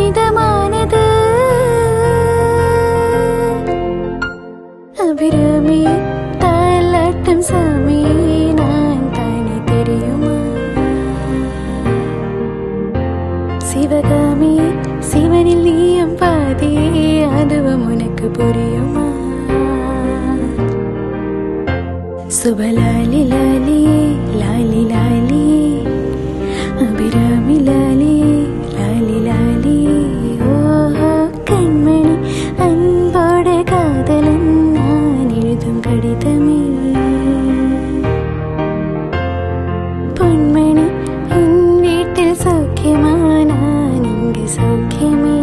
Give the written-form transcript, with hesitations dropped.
இதமானது அபிராமி தாலாட்டும் சாமி நான் தானே தெரியுமா சிவகாமி சிவனில் நீயும் பாதி அதுவும் உனக்கு புரியுமா சுபலாலி லாலி லாலி லாலி அபிராமி லாலி லாலி லாலி ஓஹோ கண்மணி அன்போட காதலன் நான் எழுதும் கடிதமே பொன்மணி உன் வீட்டில் சௌக்கியமா நான் இங்கு சௌக்கியமே